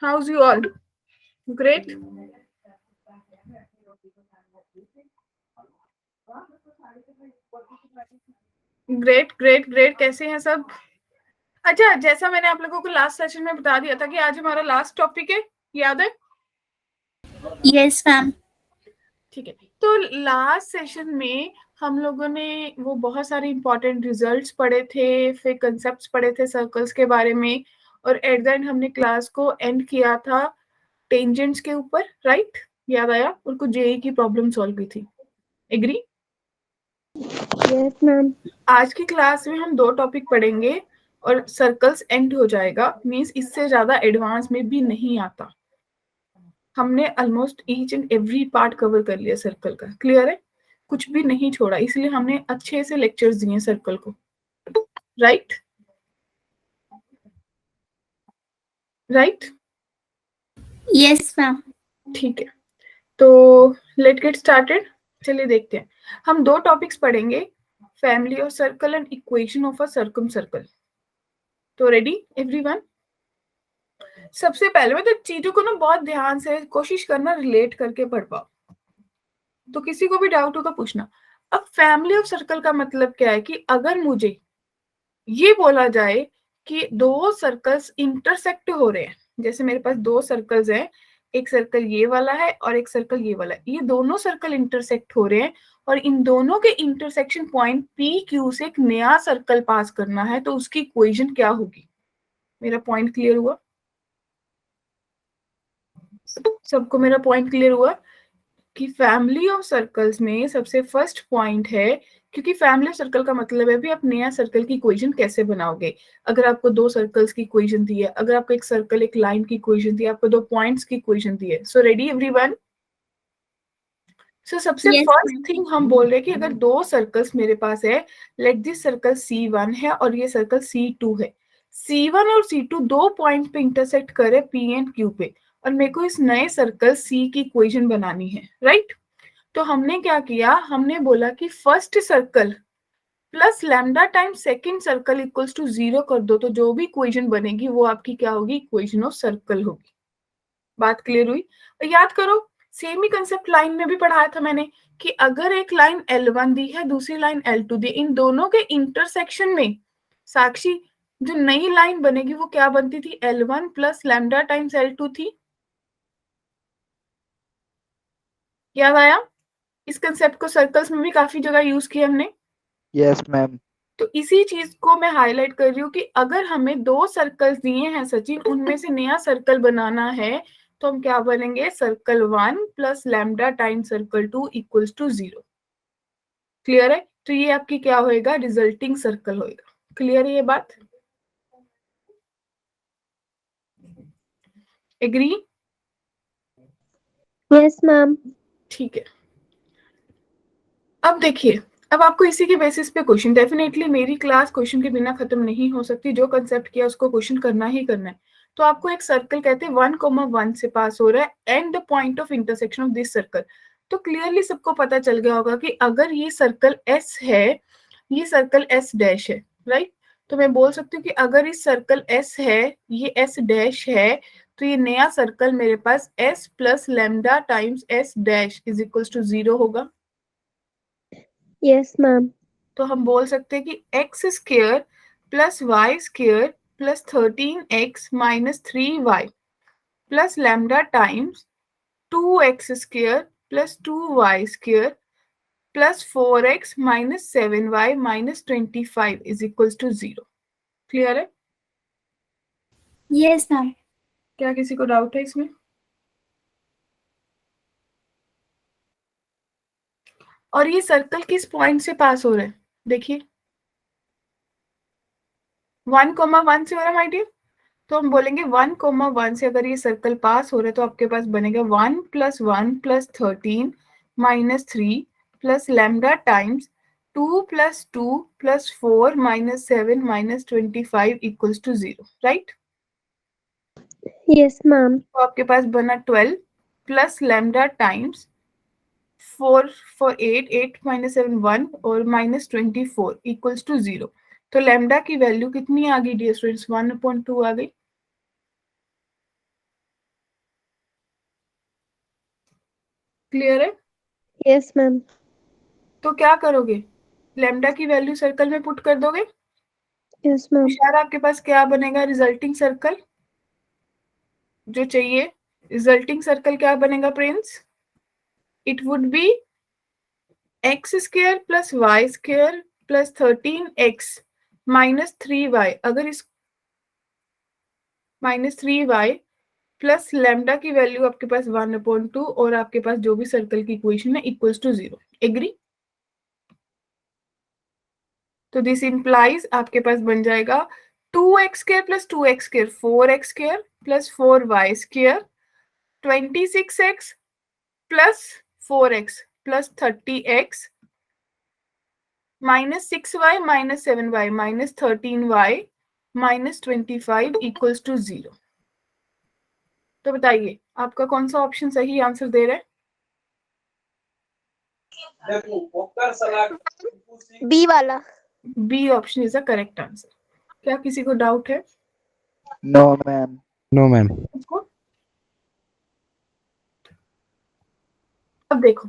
How's you all? Great. Great great great. कैसे हैं सब? अच्छा, जैसा मैंने आप लोगों को लास्ट सेशन में बता दिया था कि आज हमारा लास्ट टॉपिक है, याद है? Yes ma'am. ठीक है. तो लास्ट सेशन में हम लोगों ने वो बहुत सारे इंपॉर्टेंट रिजल्ट्स पढ़े थे, फिर कंसेप्ट्स पढ़े थे सर्कल्स के बारे में, और एट द एंड हमने क्लास को एंड किया था टेंजेंट्स के ऊपर, राइट? याद आया? उनको जेई की प्रॉब्लम सॉल्व की थी. एग्री? Yes ma'am. आज की क्लास में हम 2 टॉपिक पढ़ेंगे और सर्कल्स एंड हो जाएगा. मींस इससे ज्यादा एडवांस में भी नहीं आता. हमने almost each and every part cover कर लिया सर्कल का. क्लियर है? कुछ भी नहीं छोड़ा. इसलिए हमने अच्छे से लेक्चर्स दिए सर्कल को. राइट? राइट? Yes ma'am. ठीक है. तो लेट गेट स्टार्टेड. चलिए देखते हैं. हम 2 टॉपिक्स पढ़ेंगे, family of circle and equation of a circum circle. तो रेडी एवरीवन? सबसे पहले मैं तो चीजों को ना बहुत ध्यान से कोशिश करना रिलेट करके पढ़ पाओ. तो किसी को भी डाउट हो तो पूछना. अब फैमिली ऑफ सर्कल का मतलब क्या है कि अगर मुझे ये बोला जाए कि 2 सर्कल्स इंटरसेक्ट हो रहे हैं, जैसे मेरे पास 2 सर्कल्स हैं, एक सर्कल ये वाला है और एक सर्कल ये वाला है, ये दोनों सर्कल इंटरसेक्ट हो रहे हैं और इन दोनों के इंटरसेक्शन पॉइंट पी क्यू से एक नया सर्कल पास करना है, तो उसकी इक्वेशन क्या होगी? मेरा पॉइंट क्लियर हुआ? सबको मेरा पॉइंट क्लियर हुआ कि फैमिली ऑफ सर्कल्स में सबसे फर्स्ट पॉइंट है, क्योंकि फैमिली ऑफ सर्कल का मतलब है भी आप नया सर्कल की इक्वेशन कैसे बनाओगे. अगर आपको 2 सर्कल्स की इक्वेशन दी है, अगर आपको एक सर्कल एक लाइन की इक्वेशन दी है, आपको 2 पॉइंट्स की इक्वेशन दी है. So ready everyone? सो सबसे यस फर्स्ट मैम. थिंग हम बोल रहे हैं कि अगर 2 सर्कल्स मेरे पास है, लेट दिस सर्कल C1 है और ये सर्कल C2 है. C1 और C2 2 पॉइंट पे इंटरसेक्ट करे P एंड Q पे, और मेरे को इस नए सर्कल C की इक्वेशन बनानी है, राइट? तो हमने क्या किया, हमने बोला कि first circle plus lambda time second circle equals to 0 कर दो, तो जो भी इक्वेशन बनेगी वो आपकी क्या होगी? इक्वेशन ऑफ सर्कल होगी. बात क्लियर हुई? और याद करो, सेम ही कंसेप्ट लाइन में भी पढ़ाया था मैंने कि अगर एक लाइन L1 दी है, दूसरी लाइन L2 दी, इन दोनों के इंटरसेक्शन में साक्षी जो नई लाइन बनेगी वो क्या बनती थी? L1 plus lambda times L2 थी. याद आया? इस कंसेप्ट को सर्कल्स में भी काफी जगह यूज किया हमने. Yes ma'am. तो इसी चीज को मैं हाईलाइट कर रही हूँ कि अगर हमें 2 सर्कल्स दिए हैं सचिन, उनमें से नया सर्कल बनाना है, तो हम क्या बनेंगे? Circle 1 plus lambda time circle 2 equals to 0. Clear है? तो ये आपकी क्या होएगा? रिजल्टिंग सर्कल होएगा. क्लियर है ये बात? एग्री? Yes ma'am. ठीक है. अब देखिए, अब आपको इसी के बेसिस पे क्वेश्चन, डेफिनेटली मेरी क्लास क्वेश्चन के बिना खत्म नहीं हो सकती. जो कंसेप्ट किया उसको क्वेश्चन करना ही करना है. तो आपको एक सर्कल कहते हैं 1,1 से पास हो रहा है and the point of intersection of this circle. तो क्लियरली सबको पता चल गया होगा कि अगर ये सर्कल एस है, ये सर्कल एस डैश है, राइट? तो मैं बोल सकती हूँ कि अगर इस सर्कल एस है, ये एस डैश है, तो ये नया सर्कल मेरे पास S plus lambda times S dash is equals to 0 होगा. Yes ma'am. तो हम बोल सकते हैं कि x square plus Y square plus 13x minus 3y plus lambda times 2x square plus 2y square plus 4x minus 7y minus 25 is equals to 0. Clear है? Yes ma'am. क्या किसी को डाउट है इसमें? और ये सर्कल किस पॉइंट से पास हो रहा है? देखिए 1,1 से हो रहा है माय डियर. तो हम बोलेंगे 1,1 से अगर ये सर्कल पास हो रहा है तो आपके पास बनेगा 1 plus 1 plus 13 minus 3 plus lambda times 2 plus 2 plus 4 minus 7 minus 25 equals to 0. Right? Yes ma'am. तो आपके पास बना 12 plus lambda times 4 for 8, 8 minus 7 1 और माइनस 24 इक्वल्स टू 0. तो लैम्डा की वैल्यू कितनी आ गई डियर स्टूडेंट्स? 1/2 आ गई. क्लियर है? Yes, ma'am. तो क्या करोगे, लैम्डा की वैल्यू सर्कल में पुट कर दोगे। Yes, ma'am. तुषार आपके पास क्या बनेगा रिजल्टिंग सर्कल जो चाहिए, रिजल्टिंग सर्कल क्या बनेगा Prince? It would be X square plus Y square plus 13x minus 3y। अगर इस माइनस 3y प्लस लैम्डा की वैल्यू आपके पास 1/2 और आपके पास जो भी सर्कल की इक्वेशन है इक्वल्स टू 0। एग्री? तो दिस इंप्लाइज आपके पास बन जाएगा 2x² plus 2x² 4x² plus 4y² 26x plus 4x plus 30x minus 6y minus 7y minus 13y minus 25 equals to 0। तो बताइए आपका कौन सा ऑप्शन सही आंसर दे रहा है? B वाला. B option is the correct answer. क्या किसी को डाउट है? No, ma'am. No, ma'am. उसको अब देखो,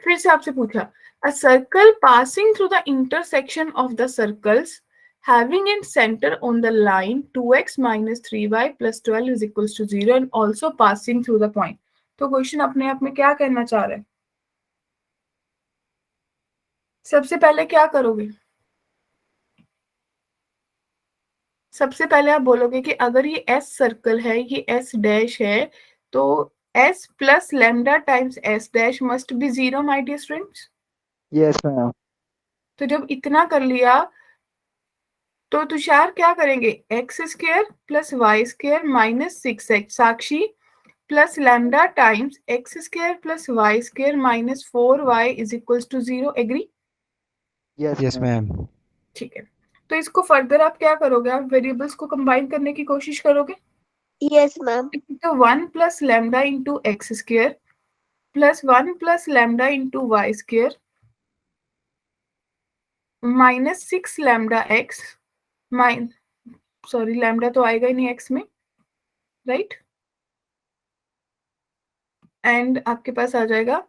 फिर से आपसे पूछा, a circle passing through the intersection of the circles having its center on the line 2x minus 3y plus 12 is equals to 0 and also passing through the point। तो question अपने आप में क्या कहना चाह रहा है? सबसे पहले क्या करोगे, सबसे पहले आप बोलोगे कि अगर ये एस सर्कल है, ये एस डैश है, तो S plus lambda times S dash must be 0 my dear students. Yes, ma'am. तो जब इतना कर लिया तो तुषार क्या करेंगे, X square plus Y square minus 6x Sakshi plus lambda times X square plus Y square minus 4y is equals to 0। Agree? Yes, Yes, ma'am. ma'am. ठीक है, तो इसको फर्दर आप क्या करोगे, आप वेरिएबल्स को कंबाइन करने की कोशिश करोगे। Yes, ma'am. तो 1 plus lambda into X square plus 1 plus lambda into Y square minus 6 lambda X sorry lambda तो आएगा ही नहीं एक्स में, राइट? एंड आपके पास आ जाएगा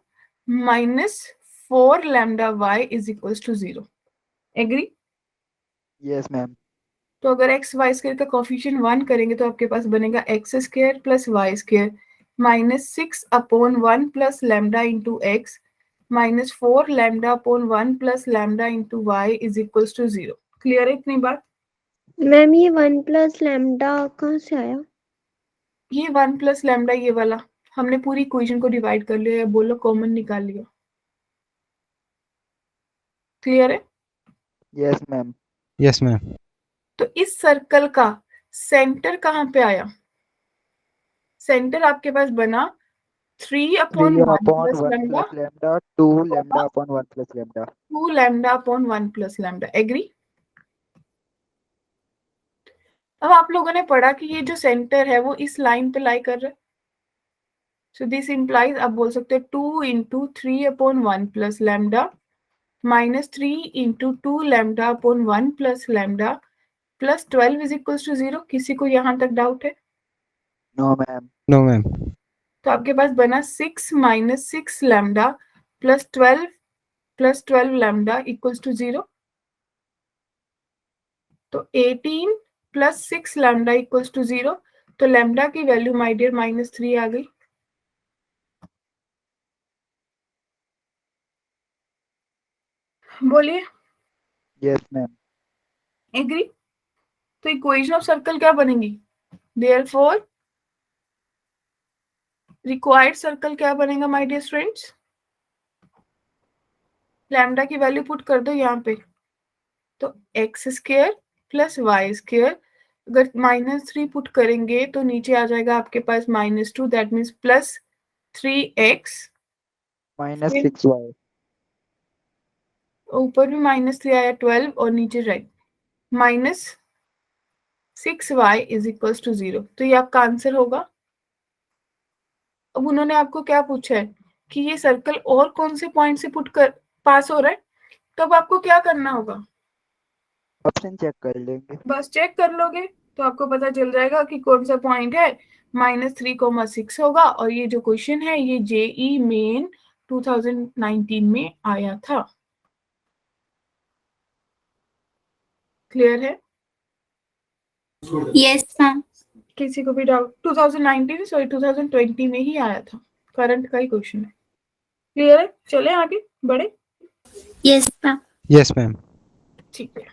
minus 4 lambda Y is equals to 0। Agree? Yes, ma'am. तो अगर एक्स वाई स्क्वायर का कोफिशिएंट 1 करेंगे तो आपके पास बनेगा x square plus Y square minus 6/1 plus lambda into x minus 4 lambda upon 1 plus lambda into Y is equals to 0। Clear है इतनी बात? मैम ये 1 प्लस लैम्डा कहाँ से आया? ये 1 प्लस लैम्डा ये वाला हमने पूरी इक्वेशन को डिवाइड कर लिया, या बोलो कॉमन निकाल लिया। क्लियर है? Yes, ma'am. Yes, ma'am. तो इस सर्कल का सेंटर कहाँ पे आया, सेंटर आपके पास बना 3/1 3 upon plus 1 lambda plus lambda, 2 lambda upon 1 plus lambda. 2 lambda upon 1 plus lambda. Agree? अब आप लोगों ने पढ़ा कि ये जो सेंटर है वो इस लाइन पे लाई कर रहा है, सो दिस इंप्लाइज आप बोल सकते हो 2 into 3/1 plus lambda minus 3 into 2 lambda upon 1 plus lambda plus 12 is equals to 0। किसी को यहाँ तक डाउट है? No, ma'am. No, ma'am. तो आपके पास बना 6 minus 6 lambda plus 12 lambda equals to 0। तो 18 प्लस 6 लैम्डा इक्वल्स टू 0। तो लैम्डा की वैल्यू माय डियर -3 आ गई। बोलिए। Yes, ma'am. एग्री? तो इक्वेशन ऑफ सर्कल क्या बनेगी, देयरफॉर रिक्वायर्ड सर्कल क्या बनेगा माय डियर स्टूडेंट्स, लैम्डा की वैल्यू पुट कर दो यहाँ पे, तो X square plus Y square, अगर -3 पुट करेंगे तो नीचे आ जाएगा आपके पास -2 that means plus 3x Minus 6y. ऊपर भी -3 आया 12 और नीचे right -6y is equals to 0। तो ये आपका आंसर होगा। अब उन्होंने आपको क्या पूछा है कि ये सर्कल और कौन से पॉइंट से पुट कर पास हो रहा है, तो अब आपको क्या करना होगा, ऑप्शन चेक कर लेंगे। बस चेक कर लोगे तो आपको पता चल जाएगा कि कौन सा पॉइंट है, -3, 6 होगा। और ये जो क्वेश्चन है ये जेई मेन 2019 में आया था। क्लियर है? Yes ma'am. किसी को भी डाउट? 2019 सॉरी 2020 में ही आया था, करंट का ही क्वेश्चन है। क्लियर है? चले आगे बढ़े। Yes ma'am. Yes ma'am. ठीक है,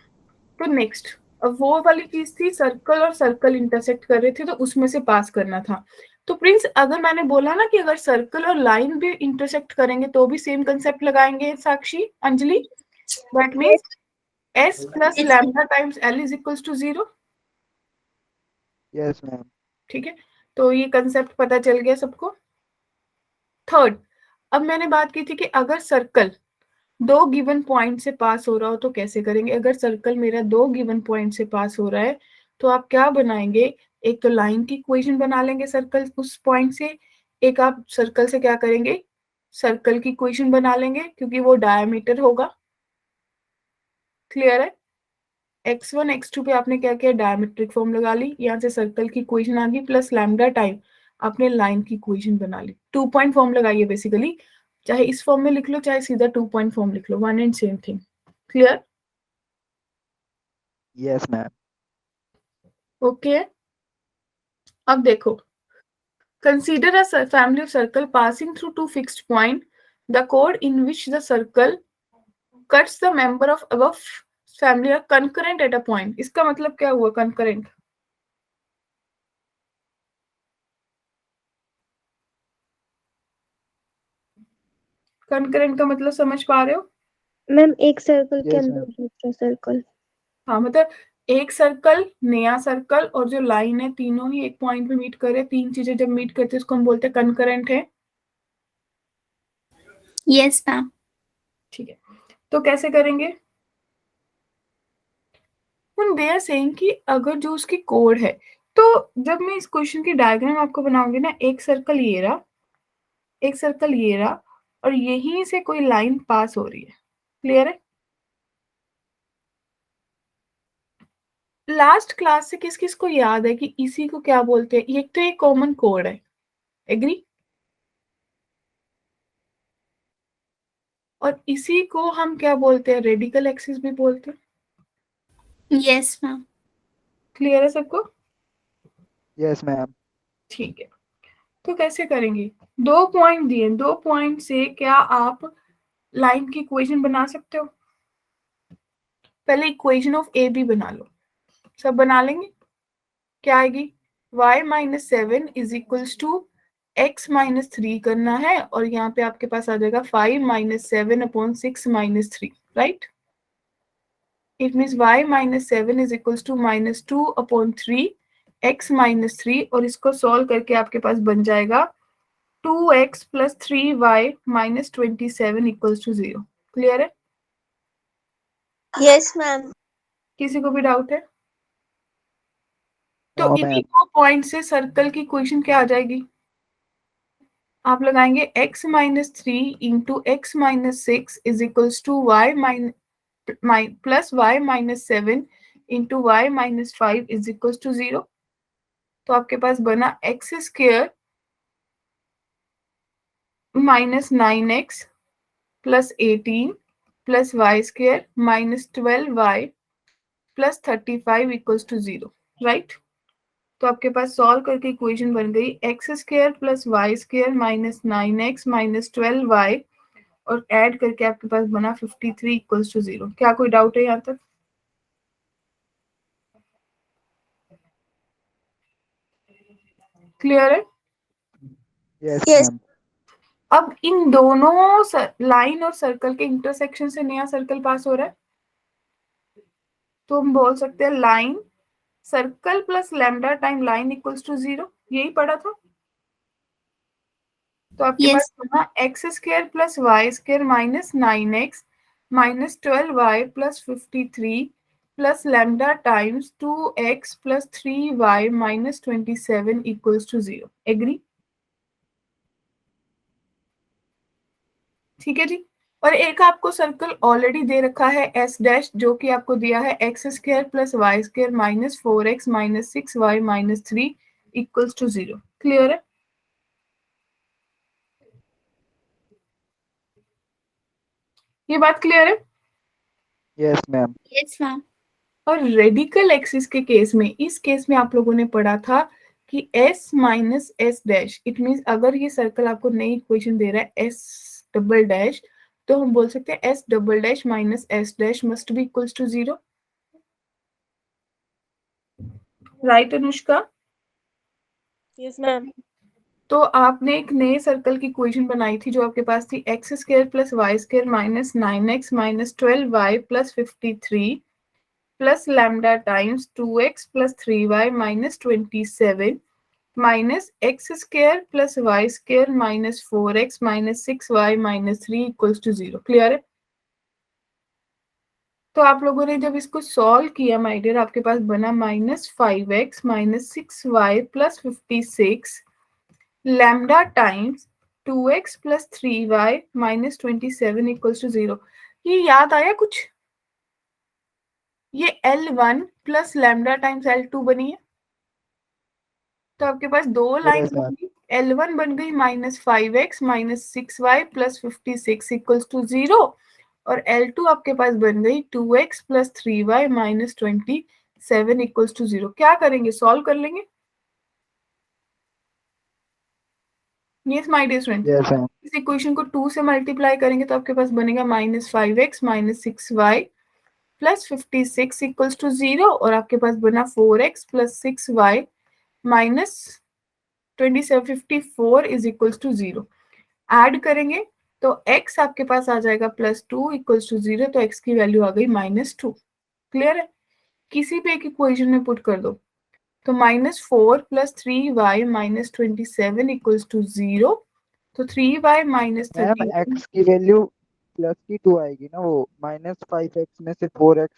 तो नेक्स्ट, अब वो वाली चीज थी सर्कल और सर्कल इंटरसेक्ट कर रहे थे तो उसमें से पास करना था। तो प्रिंस, अगर मैंने बोला ना कि अगर सर्कल और लाइन भी इंटरसेक्ट करेंगे तो भी सेम कंसेप्ट लगाएंगे Sakshi, Anjali, that means s plus Yes. Lambda times l is equals to 0। Yes ma'am. ठीक है, तो ये कंसेप्ट पता चल गया सबको। थर्ड, अब मैंने बात की थी कि अगर सर्कल दो गिवन पॉइंट से पास हो रहा हो तो कैसे करेंगे। अगर सर्कल मेरा दो गिवन पॉइंट से पास हो रहा है तो आप क्या बनाएंगे, एक तो लाइन की इक्वेशन बना लेंगे सर्कल उस पॉइंट से, एक आप सर्कल से क्या करेंगे, सर्कल की इक्वेशन बना लेंगे क्योंकि वो डायमीटर होगा। क्लियर है? x1 x2 पे आपने क्या किया, डायमेट्रिक फॉर्म लगा ली, यहाँ से सर्कल की इक्वेशन आ गई प्लस लैम्डा टाइम आपने लाइन की इक्वेशन बना ली। 2 पॉइंट फॉर्म लगाइए बेसिकली, चाहे इस फॉर्म में लिख लो चाहे सीधा 2 पॉइंट फॉर्म लिख लो, one and same thing. Clear? Yes ma'am. Okay, अब देखो, consider a family of circle passing through two fixed point, the कोड in which the circle cuts the member of above family are concurrent at a point. इसका मतलब क्या हुआ concurrent? Concurrent का मतलब समझ पा रहे हो? मैम एक सर्कल के Yes, अंदर ma'am. दूसरा सर्कल। हाँ, मतलब एक सर्कल, नया सर्कल और जो लाइन है तीनों ही एक पॉइंट पे मीट कर रहे हैं। तीन चीजें जब मीट करती है उसको हम बोलते हैं कंकरेंट है। Yes ma'am. ठीक है, तो कैसे करेंगे? दे आर सेइंग कि अगर जो उसकी कोड है, तो जब मैं इस क्वेश्चन की डायग्राम आपको बनाऊंगी ना, एक सर्कल ये रहा, एक सर्कल ये रहा, और यहीं से कोई लाइन पास हो रही है। क्लियर है? लास्ट क्लास से किस किस को याद है कि इसी को क्या बोलते हैं? एक तो ये कॉमन कोड है, एग्री, और इसी को हम क्या बोलते हैं, रेडिकल एक्सिस भी बोलते हैं। Yes ma'am. क्लियर है सबको? Yes, ma'am. ठीक है, तो कैसे करेंगे? दो पॉइंट दिए, दो पॉइंट से क्या आप लाइन की इक्वेशन बना सकते हो? पहले इक्वेशन ऑफ ए बी बना लो। सब बना लेंगे? क्या आएगी? y minus 7 is equals to x minus 3 करना है, और यहाँ पे आपके पास आ जाएगा 5 minus 7 upon 6 minus 3, right? It means y minus 7 is equals to minus 2 upon 3 x minus 3, और इसको सॉल्व करके आपके पास बन जाएगा 2x plus 3y minus 27 equals to 0। Clear है? Yes ma'am. किसी को भी डाउट है? तो No, इन्हीं ma'am. दो पॉइंट से सर्कल की इक्वेशन क्या आ जाएगी? आप लगाएंगे x minus 3 into x minus 6 is equals to y plus y minus 7 into Y minus 5 is equals to 0। तो आपके पास बना x square minus 9x plus 18 प्लस Y square minus 12y plus 35 equals to 0, right? तो आपके पास solve करके equation बन गई X square plus Y square minus 9x minus 12y, और ऐड करके आपके पास बना 53 इक्वल्स टू 0। क्या कोई डाउट है यहाँ तक? क्लियर है? Yes, Yes. ma'am. अब इन दोनों लाइन और सर्कल के इंटरसेक्शन से नया सर्कल पास हो रहा है, तो हम बोल सकते हैं line circle plus lambda time line equals to 0। यही पढ़ा था। तो आपके Yes. पास बना x square plus Y square minus 9x minus 12y plus 53 plus lambda times 2x plus 3y minus 27 equals to 0। Agree? ठीक है जी। और एक आपको सर्कल ऑलरेडी दे रखा है एस डैश, जो कि आपको दिया है x square plus Y square minus 4x minus 6y minus 3 equals to 0। Clear है? ये बात क्लियर है? Yes, ma'am. Yes, ma'am. और रेडिकल एक्सिस के केस में, इस केस में आप लोगों ने पढ़ा था कि s minus s dash, it means अगर ये सर्कल आपको नई इक्वेशन दे रहा है s डबल डैश, तो हम बोल सकते हैं s double dash minus s dash must be equals to 0। Right Anushka? Yes ma'am. तो आपने एक नए सर्कल की इक्वेशन बनाई थी जो आपके पास थी x square plus Y square minus 9x minus 12y plus 53 plus lambda times 2x plus 3y minus 27 minus x square plus Y square minus 4x minus 6y minus 3 equals to 0। Clear है? तो आप लोगों ने जब इसको solve किया my dear, आपके पास बना minus 5x minus 6y plus 56 lambda times 2x plus 3y minus 27 equals to 0। ये याद आया कुछ? ये L1 plus lambda times L2 बनी है, तो आपके पास दो लाइन Yes, ma'am. बन गई। L1 बन गई minus 5x minus 6y plus 56 equals to 0, और L2 आपके पास बन गई 2x plus 3y minus 27 equals to 0। क्या करेंगे? सॉल्व कर लेंगे। Yes my dear student, Yes, ma'am. इस इक्वेशन को 2 से मल्टीप्लाई करेंगे तो आपके पास बनेगा minus 5x minus 6y plus 56 equals to 0, और आपके पास बना 4x plus 6y minus 54 is equals to 0। Add करेंगे तो x आपके पास आ जाएगा प्लस 2 इक्वल्स टू 0, तो x की वैल्यू आ गई -2। क्लियर है? किसी भी एक इक्वेशन में पुट कर दो, तो -4 plus 3y minus 27 equals to 0, तो 3y माइनस मैम 31। x की वैल्यू प्लस की 2 आएगी ना, वो -5x में से 4x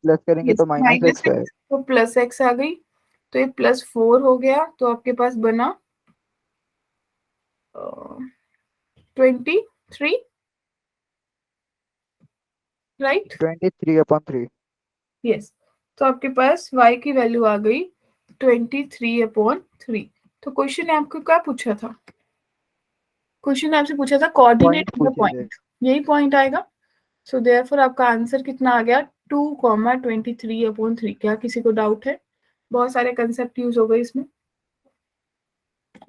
प्लस करेंगे यस, तो माइनस -x है। एक्स तो प्लस एक्स आ गई, तो ये +4 हो गया, तो आपके पास बना 23, राइट? 23/3। यस, तो आपके पास y की वैल्यू आ गई 23/3। तो क्वेश्चन ने आपको क्या पूछा था? क्वेश्चन ने आपसे पूछा था कोऑर्डिनेट पॉइंट द पूछे थे। पॉइंट, यही पॉइंट आएगा। सो देयरफॉर आपका आंसर कितना आ गया? 2,23/3। क्या किसी को डाउट है? बहुत सारे कंसेप्ट यूज हो गए इसमें।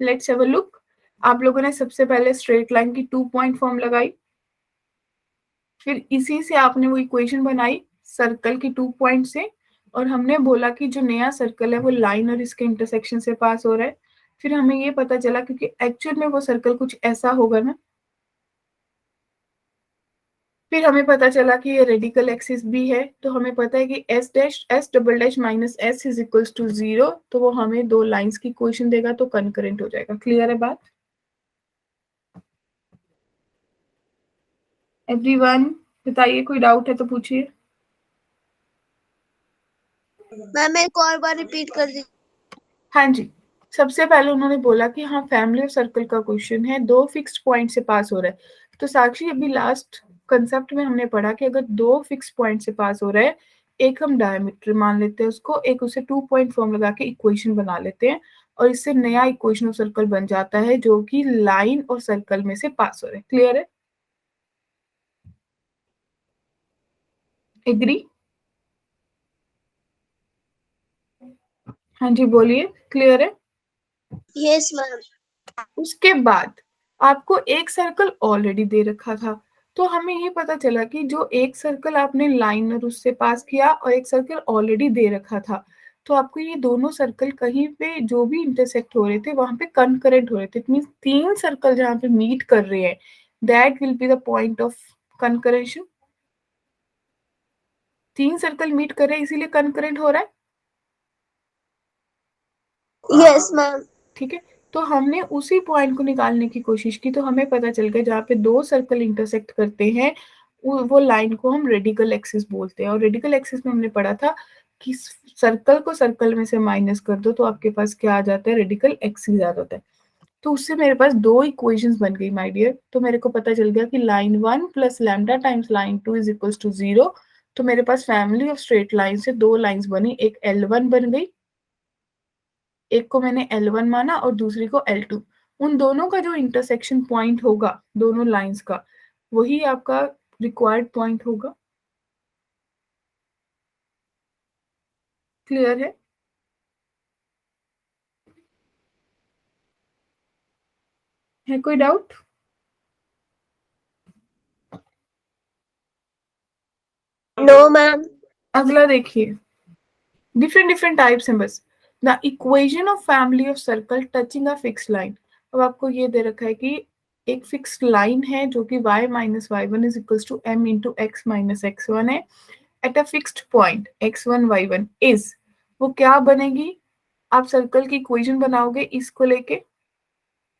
Let's have a look. आप लोगों ने सबसे पहले स्ट्रेट लाइन की 2 पॉइंट फॉर्म लगाई, फिर इसी से आपने वो इक्वेशन बनाई सर्कल की 2 पॉइंट से, और हमने बोला कि जो नया सर्कल है वो लाइन और इसके इंटरसेक्शन से पास हो रहा है। फिर हमें ये पता चला क्योंकि एक्चुअल में वो सर्कल कुछ ऐसा होगा ना, फिर हमें पता चला कि ये रेडिकल एक्सिस भी है, तो हमें पता है कि s dash s double dash minus s is equals to 0, तो वो हमें दो लाइंस की इक्वेशन देगा, तो कनकरेंट हो जाएगा। क्लियर है बात? एवरीवन बताइए, कोई डाउट है तो पूछिए। मैम एक और बार रिपीट कर दीजिए। हाँ जी, सबसे पहले उन्होंने बोला कि हाँ फैमिली और सर्कल का क्वेश्चन है, दो फिक्स्ड पॉइंट से पास हो रहा है। तो साक्षी अभी लास्ट कंसेप्ट में हमने पढ़ा कि अगर दो फिक्स्ड पॉइंट से पास हो रहा है, एक हम डायमीटर मान लेते हैं उसको, एक उसे 2 पॉइंट फॉर्म लगा के इक्वेशन बना लेते हैं, और इससे नया इक्वेशन ऑफ सर्कल बन जाता है जो कि लाइन और सर्कल में से पास हो रहा है। क्लियर है? एग्री? हाँ जी बोलिए, क्लियर है? Yes ma'am. उसके बाद आपको एक सर्कल ऑलरेडी दे रखा था, तो हमें ये पता चला कि जो एक सर्कल आपने लाइन और उससे पास किया और एक सर्कल ऑलरेडी दे रखा था, तो आपको ये दोनों सर्कल कहीं पे जो भी इंटरसेक्ट हो रहे थे वहां पे कनकरेंट हो रहे थे। इट मींस तीन सर्कल जहां पे मीट कर रहे हैं, that will be the point of concurrence. तीन सर्कल मीट कर रहे हैं इसीलिए कनकरेंट हो रहा है। Yes ma'am. ठीक है, तो हमने उसी पॉइंट को निकालने की कोशिश की, तो हमें पता चल गया जहाँ पे दो सर्कल इंटरसेक्ट करते हैं वो लाइन को हम रेडिकल एक्सिस बोलते हैं। और रेडिकल एक्सिस में हमने पढ़ा था कि सर्कल को सर्कल में से माइनस कर दो तो आपके पास क्या आ जाता है? रेडिकल एक्सिस आ जाता है। तो उससे मेरे पास दो इक्वेशंस बन गई माय डियर। तो मेरे को पता चल गया कि line 1 plus lambda times line 2 is equals to 0। तो मेरे पास फैमिली ऑफ स्ट्रेट लाइन से दो लाइंस बनी, एक L1 बन गई, एक को मैंने L1 माना और दूसरी को L2। उन दोनों का जो इंटरसेक्शन पॉइंट होगा दोनों लाइंस का, वही आपका रिक्वायर्ड पॉइंट होगा। क्लियर है कोई डाउट? No ma'am. अगला देखिए, डिफरेंट टाइप्स हैं बस। The equation of family of circle touching a fix line. अब आपको ये दे रखा है कि एक फिक्स लाइन है जो कि y minus y one is equal to m into x minus x one है at a fixed point x1 y1 is, वो क्या बनेगी? आप सर्कल की इक्वेशन बनाओगे इसको लेके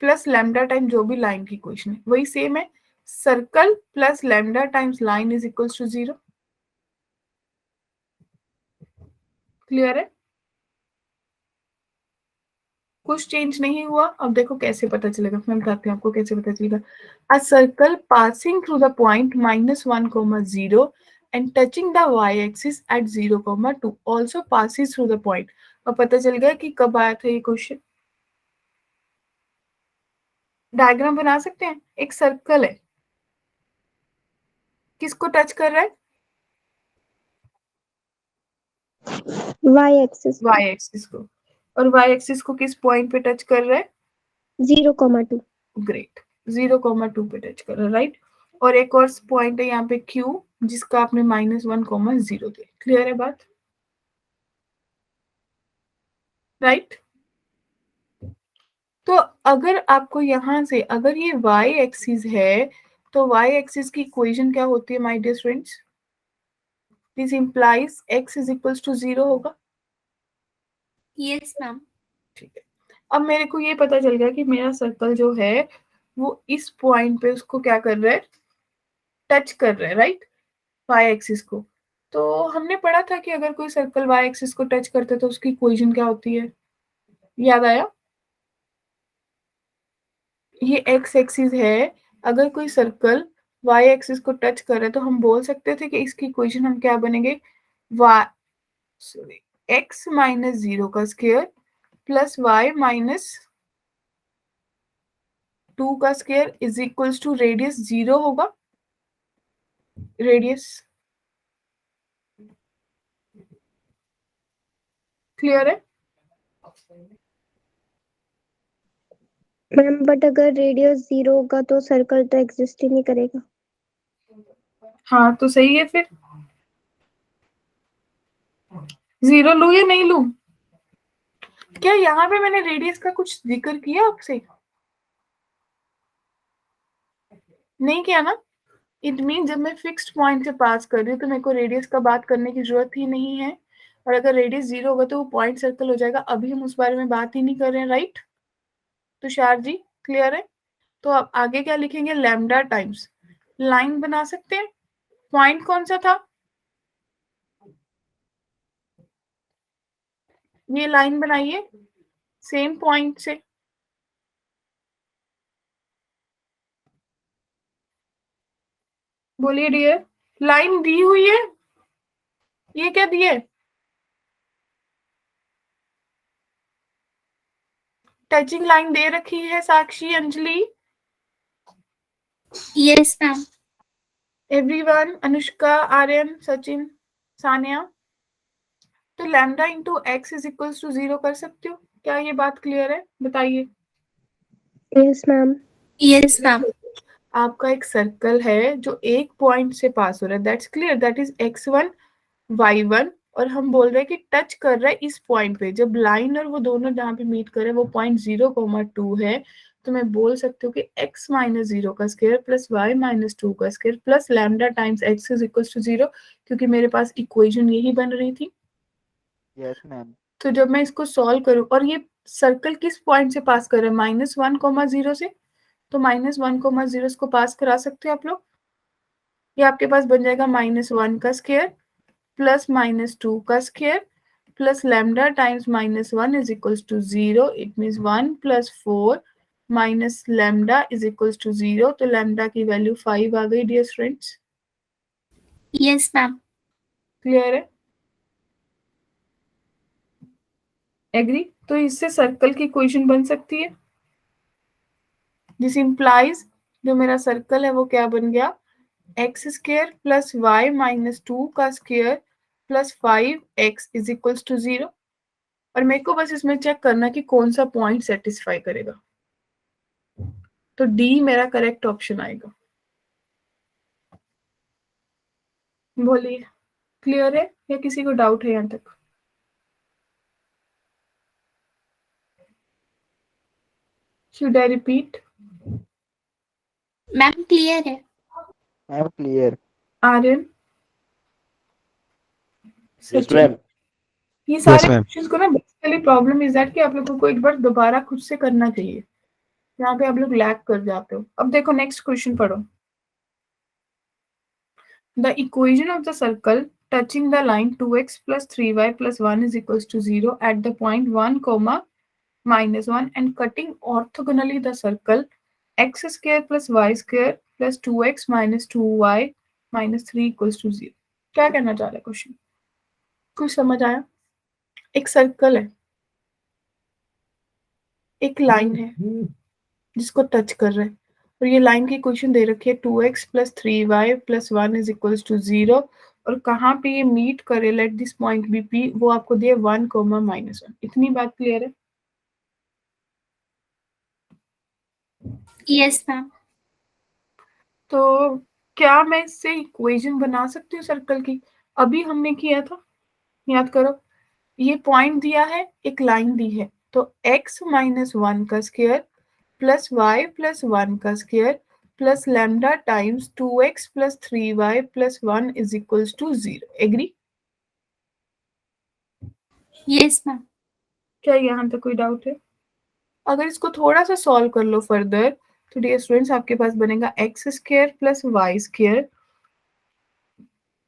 प्लस लैम्डा टाइम जो भी लाइन की इक्वेशन है वही सेम है, circle plus lambda times line is equal to 0। Clear है? कुछ चेंज नहीं हुआ। अब देखो कैसे पता चलेगा, मैं बताती हूँ आपको कैसे पता चलेगा। A circle passing through the point -1, 0 and touching the y-axis at 0, 2 also passes through the point। अब पता चल गया कि कब आया था ये क्वेश्चन। डायग्राम बना सकते हैं। एक सर्कल है, किसको टच कर रहा है? y एक्सिस y एक्सिस को। और y एक्सिस को किस पॉइंट पे टच कर रहा है? 0,2। ग्रेट, 0, 2 पे टच कर रहा है, राइट। और एक और पॉइंट है यहाँ पे Q जिसका आपने -1, 0 दिया। क्लियर है बात? राइट। तो अगर आपको यहाँ से, अगर ये y एक्सिस है तो y एक्सिस की इक्वेशन क्या होती है my dear students? This implies x is equals to 0 होगा। Yes, ma'am. ठीक है। अब मेरे को ये पता चल गया कि मेरा सर्कल जो है वो इस पॉइंट पे उसको क्या कर रहा है? टच कर रहा है, राइट, y एक्सिस को। तो हमने पढ़ा था कि अगर कोई सर्कल y एक्सिस को टच करता है तो उसकी इक्वेशन क्या होती है? याद आया? ये x एक्सिस है, अगर कोई सर्कल y एक्सिस को टच कर रहा है तो हम बोल सकते थे कि इसकी इक्वेशन हम क्या बनेंगे? y सॉरी x माइनस 0 का स्क्वायर प्लस y माइनस 2 का square is equals to radius 0 होगा। रेडियस क्लियर है? मैम बट अगर रेडियस 0 होगा तो सर्कल तो एग्जिस्ट ही नहीं करेगा। हाँ तो सही है फिर। 0 लूं या नहीं लूं? क्या यहाँ पे मैंने रेडियस का कुछ जिक्र किया आपसे? नहीं किया ना? इट मीन जब मैं फिक्स्ड पॉइंट से पास कर रही हूँ तो मेरे को रेडियस का बात करने की जरूरत ही नहीं है। और अगर रेडियस 0 होगा तो वो पॉइंट सर्कल हो जाएगा। अभी हम उस बारे में बात ही नहीं कर रहे हैं, राइट तुषार जी? क्लियर है? तो आप आगे क्या लिखेंगे? लैम्डा टाइम्स लाइन बना सकते हैं। पॉइंट कौन सा था? ये लाइन बनाइए सेम पॉइंट से। बोलिए डियर। लाइन दी हुई है, ये क्या दिए? टचिंग लाइन दे रखी है Sakshi, Anjali, Yes, ma'am. Everyone, Anushka, Aryan, Sachin, Sania. तो lambda into x is equals to 0 कर सकते हो क्या? ये बात क्लियर है? बताइए। Yes ma'am. Yes, ma'am. आपका एक सर्कल है जो एक पॉइंट से पास हो रहा है, that's clear, that is x1 y1। और हम बोल रहे हैं कि टच कर रहा है इस पॉइंट पे। जब लाइन और वो दोनों जहाँ पे मीट कर रहे हैं वो पॉइंट 0, 2 है, तो मैं बोल सकती हूँ कि x माइनस 0 का स्क्वायर प्लस y माइनस 2 का square plus lambda times x is equal to 0, क्योंकि मेरे पास इक्वेशन यही बन रही थी। Yes ma'am. तो जब मैं इसको सॉल्व करूँ, और ये सर्कल किस पॉइंट से पास कर रहा है? -1, 0 से। तो -1, 0 को पास करा सकते हो आप लोग। ये आपके पास बन जाएगा -1 का स्क्वायर प्लस -2 का square plus lambda times -1 is equals to 0। It means 1 + 4 minus lambda is equals to 0। तो लैम्डा की वैल्यू 5 आ गई dear students. Yes, ma'am. Clear है? एग्री? तो इससे सर्कल की इक्वेशन बन सकती है। दिस इंप्लाइज जो मेरा सर्कल है वो क्या बन गया? X square plus y minus 2 का square plus 5x is equals to 0। और मेरे को बस इसमें चेक करना कि कौन सा पॉइंट सेटिस्फाई करेगा, तो डी मेरा करेक्ट ऑप्शन आएगा। बोलिए, क्लियर है या किसी को डाउट है यहाँ तक? Should I repeat? Ma'am clear है। Ma'am clear. Aryan, yes Sachin, ma'am. ये सारे ma'am. क्वेश्चंस को ना बेसिकली प्रॉब्लम इज दैट कि आप लोगों को एक बार दोबारा खुद से करना चाहिए, यहाँ पे आप लोग लैग कर जाते हो। अब देखो नेक्स्ट क्वेश्चन पढ़ो। The equation of the circle touching the line 2x plus 3y plus 1 is equals to 0 at the point 1, minus 1 and cutting orthogonally the circle x square plus y square plus 2x minus 2y minus 3 equals to 0। क्या कहना चाह रहा है question? कुछ समझ आया? एक circle है, एक लाइन है जिसको टच कर रहा है, और ये लाइन की इक्वेशन दे रखी है 2x plus 3y plus 1 is equals to 0, और कहाँ पे ये मीट करे, let this point be P, वो आपको दिया 1, -1। इतनी बात क्लियर है? Yes ma'am. तो क्या मैं इससे इक्वेशन बना सकती हूँ सर्कल की? अभी हमने किया था, याद करो। ये पॉइंट दिया है, एक लाइन दी है, तो x माइनस 1 का स्क्वायर प्लस y प्लस 1 का square plus lambda times 2x plus 3y plus 1 is equals to 0। Agree? Yes ma'am. क्या यहाँ तक कोई डाउट है? अगर इसको थोड़ा सा सॉल्व कर लो फर्दर, तो डियर स्टूडेंट्स आपके पास बनेगा x square plus Y square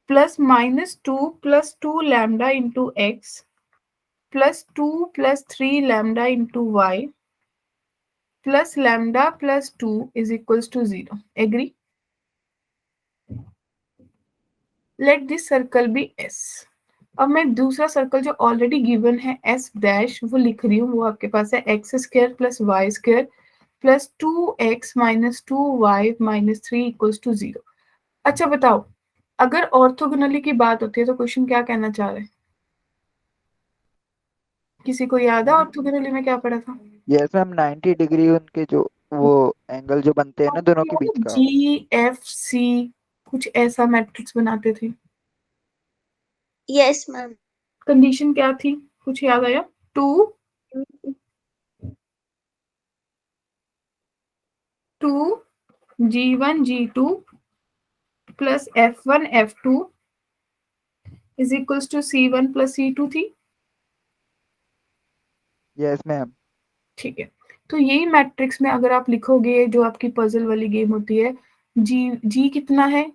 plus minus 2 plus 2 lambda into x plus 2 plus 3 lambda into y plus lambda plus 2 is equals to 0। Agree? Let this circle be s. अब मैं दूसरा सर्कल जो already given है s dash वो लिख रही हूँ, वो आपके पास है x square plus Y square plus 2x minus 2y minus 3 equals to 0। अच्छा बताओ, अगर ऑर्थोगोनली की बात होती है तो क्वेश्चन क्या कहना चाह रहे हैं? किसी को याद है ऑर्थोगोनली में क्या पढ़ा था? यस मैम, 90 डिग्री उनके जो वो एंगल जो बनते हैं ना दोनों के बीच का। GFC कुछ ऐसा मैट्रिक्स बनाते थे। Yes ma'am. कंडीशन क्या थी, कुछ याद आया? 2 G1 G2 plus F1 F2 is equals to C1 plus C2 थी। Yes ma'am. ठीक है, तो यही मैट्रिक्स में अगर आप लिखोगे, जो आपकी पजल वाली गेम होती है, जी कितना है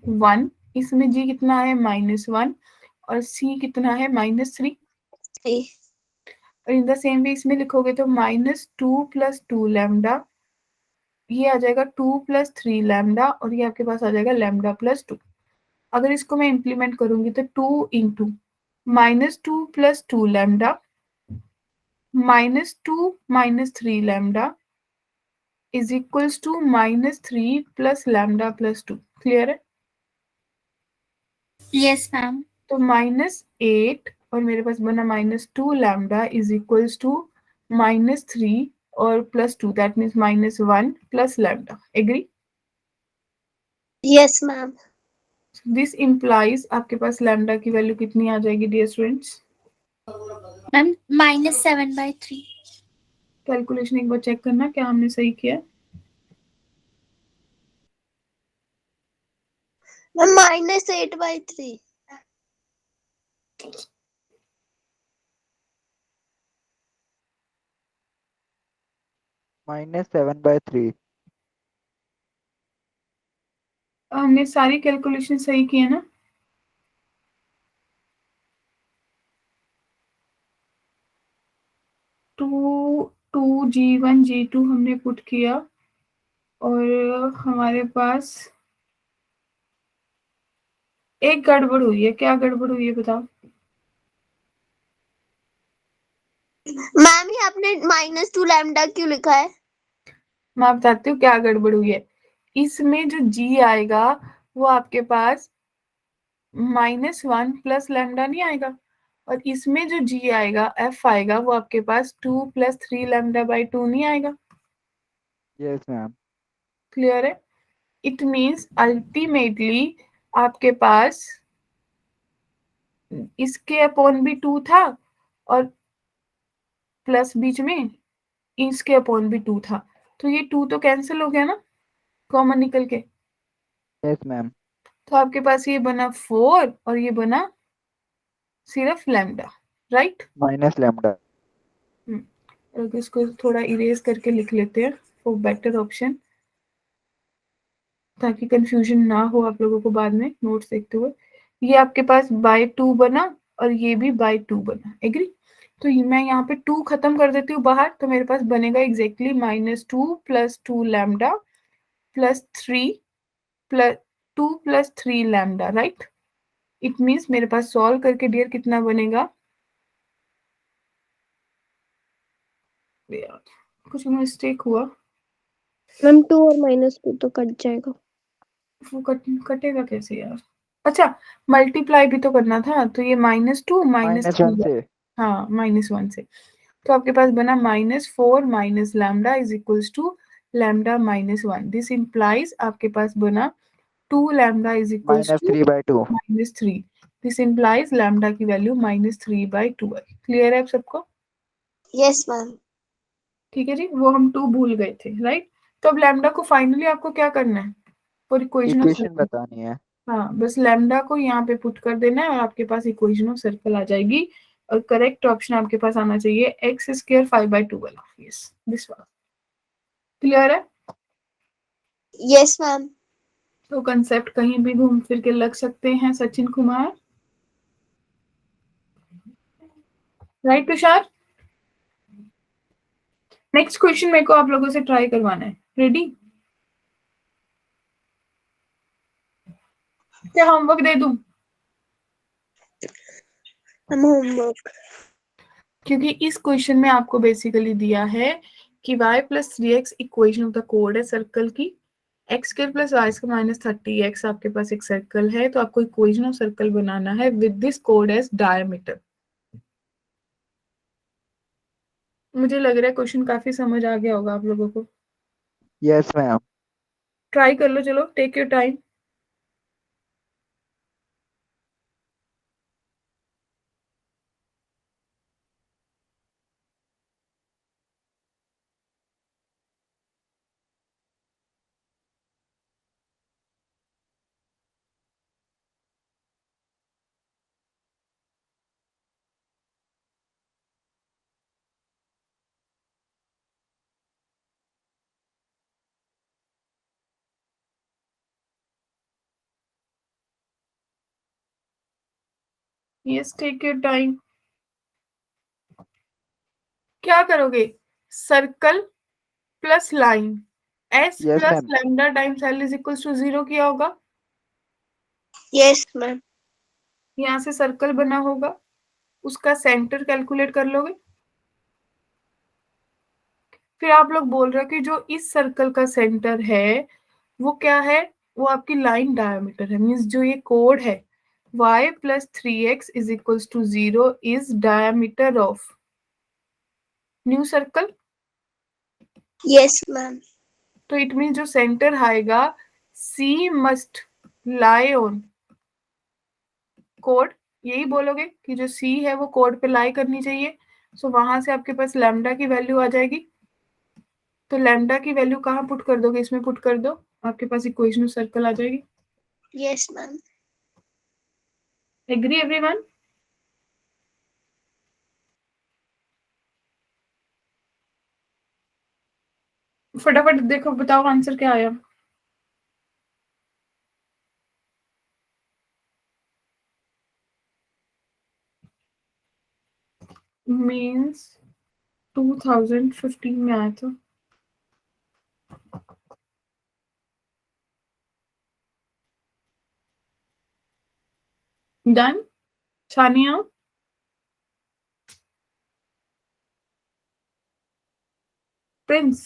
1, इसमें जी कितना है -1 और सी कितना है -3। और इन द सेम वे इसमें लिखोगे तो -2 प्लस 2 लैम्डा, ये आ जाएगा 2 प्लस 3 लैम्डा, और ये आपके पास आ जाएगा लैम्डा प्लस 2। अगर इसको मैं इंप्लीमेंट करूंगी तो 2 into -2 plus 2 lambda -2 minus 3 lambda is equals to -3 plus lambda plus 2। Clear है? Yes ma'am. तो -8 और मेरे पास बना -2 लैम्डा इज इक्वल्स टू -3 और plus 2, that means -1 plus lambda. Agree? Yes ma'am. This implies आपके पास लैम्डा की वैल्यू कितनी आ जाएगी डियर स्टूडेंट्स? मैम -7/3। कैलकुलेशन एक बार चेक करना क्या हमने सही किया। -8/3। -7/3। हमने सारी कैलकुलेशन सही की है ना? टू G1 G2 हमने पुट किया, और हमारे पास एक गड़बड़ हुई है। क्या गड़बड़ हुई है बताओ? मैम ये आपने -2 लैम्डा क्यों लिखा है? मैं बताती हूँ क्या गड़बड़ हुई है। इसमें जो G आएगा वो आपके पास -1 प्लस लैम्डा नहीं आएगा, और इसमें जो g आएगा, f आएगा, वो आपके पास 2 + 3 लैम्डा बाई 2 नहीं आएगा। Yes ma'am. क्लियर है? इट मीन्स अल्टीमेटली आपके पास इसके अपॉन भी 2 था, और प्लस बीच में इसके अपॉन भी 2 था, तो ये 2 तो कैंसिल हो गया ना, कॉमन निकल के। Yes ma'am. तो आपके पास ये बना 4 और ये बना सिर्फ लैम्डा, राइट? Minus lambda. और इसको थोड़ा इरेज करके लिख लेते हैं फॉर बेटर ऑप्शन, ताकि कंफ्यूजन ना हो आप लोगों को बाद में नोट्स देखते हुए। ये आपके पास बाय 2 बना और ये भी बाय 2 बना, एग्री? तो मैं यहाँ पे 2 खत्म कर देती हूँ बाहर, तो मेरे पास बनेगा exactly -2 + 2 lambda plus 3 plus 2 + 3 lambda, right? It means मेरे पास सॉल्व करके डियर कितना बनेगा, यार कुछ मिस्टेक हुआ, मैम 2 और -2 तो कट जाएगा। वो कटेगा कैसे यार? अच्छा, मल्टीप्लाई भी तो करना था, तो ये -2 -1 -3, से। हाँ -1 से, तो आपके पास बना -4 minus lambda is equals to lambda -1। This implies आपके पास बना 2 lambda is equals to -3/2। -3। This implies lambda की वैल्यू -3/2 है। क्लियर है आप सबको? Yes ma'am. ठीक है जी, वो हम 2 भूल गए थे, राइट? तो अब लैम्डा को फाइनली आपको क्या करना है, for equation of equation circle. बतानी है। हाँ, बस लैम्डा को यहाँ पे पुट कर देना है और आपके पास इक्वेशन ऑफ सर्कल आ जाएगी, और करेक्ट ऑप्शन आपके पास आना चाहिए x² 5/2 वाला। यस, दिस वाला। क्लियर है? Yes ma'am. तो कंसेप्ट कहीं भी घूम फिर के लग सकते हैं, Sachin Kumar, right Tushar? Next question मेरे को आप लोगों से ट्राई करवाना है, रेडी? क्या होमवर्क दे दूं? हम होमवर्क। क्योंकि इस क्वेश्चन में आपको बेसिकली दिया है कि y + 3x equation of the code है सर्कल की, x² + y² - 30x आपके पास एक सर्कल है, तो आपको इक्वेशन ऑफ सर्कल बनाना है विद दिस कोड एज डायमीटर। मुझे लग रहा है क्वेश्चन काफी समझ आ गया होगा आप लोगों को। Yes ma'am. ट्राई कर लो, चलो take your time. Yes, take your time. क्या करोगे? Circle plus line, s yes plus ma'am. Lambda times l is equal to 0 किया होगा। Yes ma'am. यहाँ से सर्कल बना होगा, उसका सेंटर कैलकुलेट कर लोगे। फिर आप लोग बोल रहे हो कि जो इस सर्कल का सेंटर है वो क्या है, वो आपकी लाइन डायमीटर है, मींस जो ये कोड है y + 3x is equals to 0 is diameter of new circle. Yes ma'am. तो इट मीन जो सेंटर आएगा C मस्ट लाई ऑन कोड, यही बोलोगे कि जो C है वो कोड पे लाई करनी चाहिए। सो वहां से आपके पास लैम्डा की वैल्यू आ जाएगी, तो लैम्डा की वैल्यू कहाँ पुट कर दोगे, इसमें पुट कर दो, आपके पास इक्वेशन ऑफ सर्कल आ जाएगी। Yes ma'am. Agree everyone? फटाफट देखो, बताओ आंसर क्या आया। मीन्स 2015 में आया था। डन। सानिया, प्रिंस,